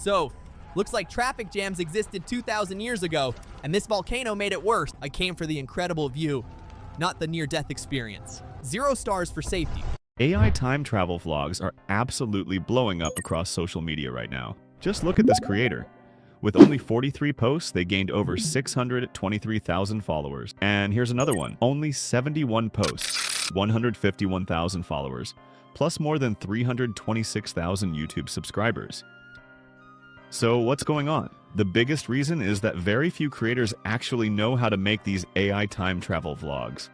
So, looks like traffic jams existed 2,000 years ago, and this volcano made it worse. I came for the incredible view, not the near-death experience. 0 stars for safety. AI time travel vlogs are absolutely blowing up across social media right now. Just look at this creator. With only 43 posts, they gained over 623,000 followers. And here's another one. Only 71 posts, 151,000 followers, plus more than 326,000 YouTube subscribers. So what's going on? The biggest reason is that very few creators actually know how to make these AI time travel vlogs.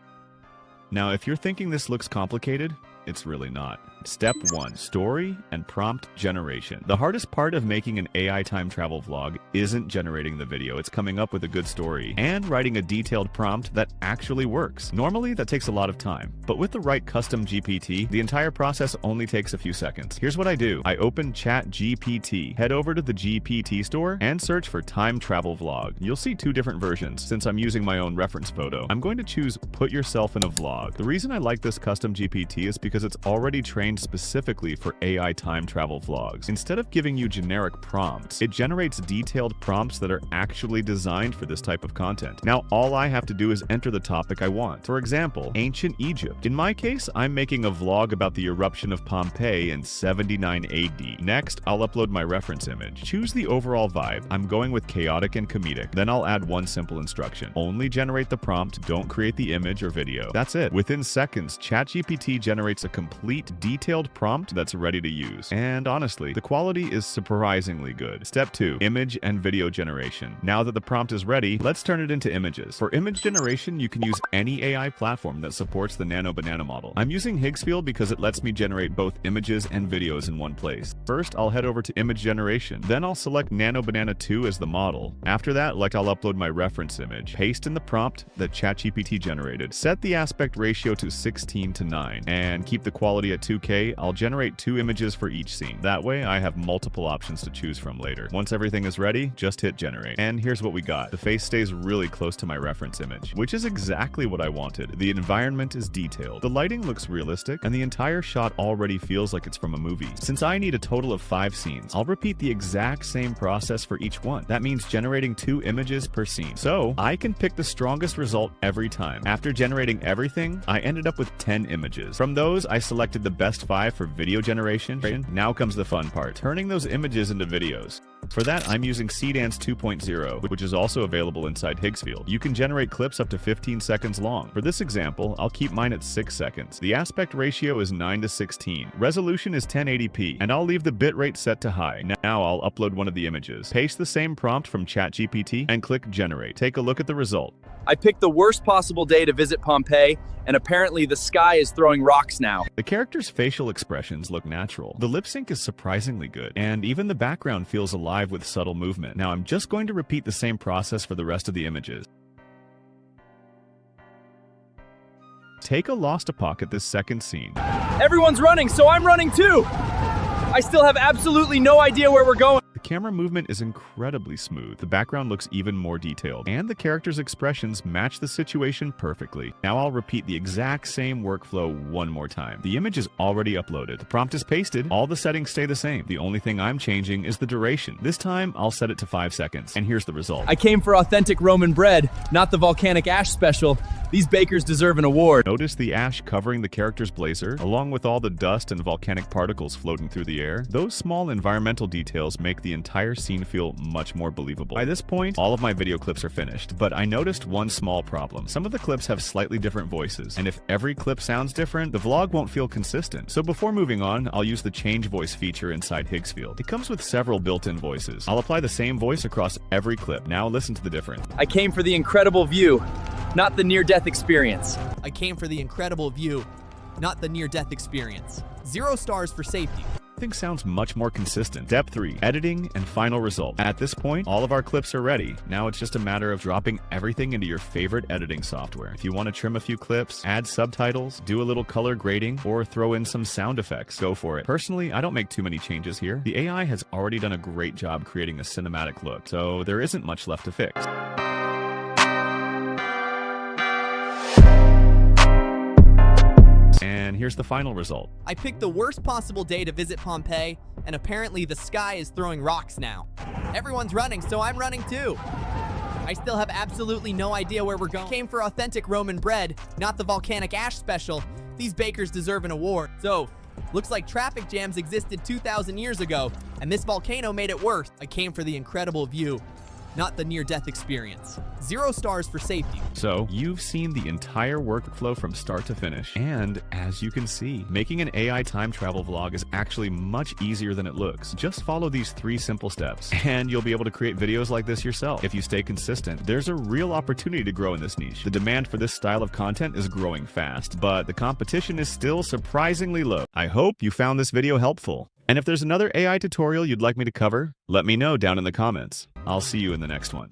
Now, if you're thinking this looks complicated, it's really not. Step 1. Story and prompt generation. The hardest part of making an AI time travel vlog isn't generating the video, it's coming up with a good story and writing a detailed prompt that actually works. Normally, that takes a lot of time, but with the right custom GPT, the entire process only takes a few seconds. Here's what I do. I open ChatGPT, head over to the GPT store, and search for time travel vlog. You'll see 2 different versions. Since I'm using my own reference photo, I'm going to choose Put Yourself in a Vlog. The reason I like this custom GPT is because it's already trained specifically for AI time travel vlogs. Instead of giving you generic prompts, it generates detailed prompts that are actually designed for this type of content. Now, all I have to do is enter the topic I want. For example, ancient Egypt. In my case, I'm making a vlog about the eruption of Pompeii in 79 AD. Next, I'll upload my reference image. Choose the overall vibe. I'm going with chaotic and comedic. Then I'll add one simple instruction. Only generate the prompt, don't create the image or video. That's it. Within seconds, ChatGPT generates a complete, detailed prompt that's ready to use. And honestly, the quality is surprisingly good. Step 2. Image and video generation. Now that the prompt is ready, let's turn it into images. For image generation, you can use any AI platform that supports the NanoBanana model. I'm using Higgsfield because it lets me generate both images and videos in one place. First, I'll head over to image generation. Then I'll select NanoBanana 2 as the model. After that, I'll upload my reference image. Paste in the prompt that ChatGPT generated. Set the aspect ratio to 16:9 and keep the quality at 2K. I'll generate 2 images for each scene. That way, I have multiple options to choose from later. Once everything is ready, just hit generate. And here's what we got. The face stays really close to my reference image, which is exactly what I wanted. The environment is detailed, the lighting looks realistic, and the entire shot already feels like it's from a movie. Since I need a total of 5 scenes, I'll repeat the exact same process for each one. That means generating 2 images per scene. So I can pick the strongest result every time. After generating everything, I ended up with 10 images. From those, I selected the best 5 for video generation. Now comes the fun part, turning those images into videos. For that, I'm using SeaDance 2.0, which is also available inside Higgsfield. You can generate clips up to 15 seconds long. For this example, I'll keep mine at 6 seconds. The aspect ratio is 9:16. Resolution is 1080p, and I'll leave the bitrate set to high. Now I'll upload one of the images. Paste the same prompt from ChatGPT and click generate. Take a look at the result. I picked the worst possible day to visit Pompeii, and apparently the sky is throwing rocks now. The character's facial expressions look natural. The lip sync is surprisingly good, and even the background feels alive with subtle movement. Now I'm just going to repeat the same process for the rest of the images. Take a lost epoch at this second scene. Everyone's running, so I'm running too! I still have absolutely no idea where we're going. The camera movement is incredibly smooth, the background looks even more detailed, and the character's expressions match the situation perfectly. Now I'll repeat the exact same workflow one more time. The image is already uploaded, the prompt is pasted, all the settings stay the same. The only thing I'm changing is the duration. This time, I'll set it to 5 seconds, and here's the result. I came for authentic Roman bread, not the volcanic ash special. These bakers deserve an award. Notice the ash covering the character's blazer, along with all the dust and volcanic particles floating through the air. Those small environmental details make the entire scene feel much more believable. By this point, all of my video clips are finished, but I noticed one small problem. Some of the clips have slightly different voices, and if every clip sounds different, the vlog won't feel consistent. So before moving on, I'll use the change voice feature inside Higgsfield. It comes with several built-in voices. I'll apply the same voice across every clip. Now listen to the difference. I came for the incredible view, not the near-death experience. I came for the incredible view, not the near-death experience. 0 stars for safety. Everything sounds much more consistent. Step 3, editing and final result. At this point, all of our clips are ready. Now it's just a matter of dropping everything into your favorite editing software. If you want to trim a few clips, add subtitles, do a little color grading, or throw in some sound effects, go for it. Personally, I don't make too many changes here. The AI has already done a great job creating a cinematic look, so there isn't much left to fix. And here's the final result. I picked the worst possible day to visit Pompeii, and apparently the sky is throwing rocks now. Everyone's running, so I'm running too. I still have absolutely no idea where we're going. Came for authentic Roman bread, not the volcanic ash special. These bakers deserve an award. So, looks like traffic jams existed 2,000 years ago, and this volcano made it worse. I came for the incredible view, not the near-death experience. 0 stars for safety. So, you've seen the entire workflow from start to finish. And as you can see, making an AI time travel vlog is actually much easier than it looks. Just follow these 3 simple steps, and you'll be able to create videos like this yourself. If you stay consistent, there's a real opportunity to grow in this niche. The demand for this style of content is growing fast, but the competition is still surprisingly low. I hope you found this video helpful. And if there's another AI tutorial you'd like me to cover, let me know down in the comments. I'll see you in the next one.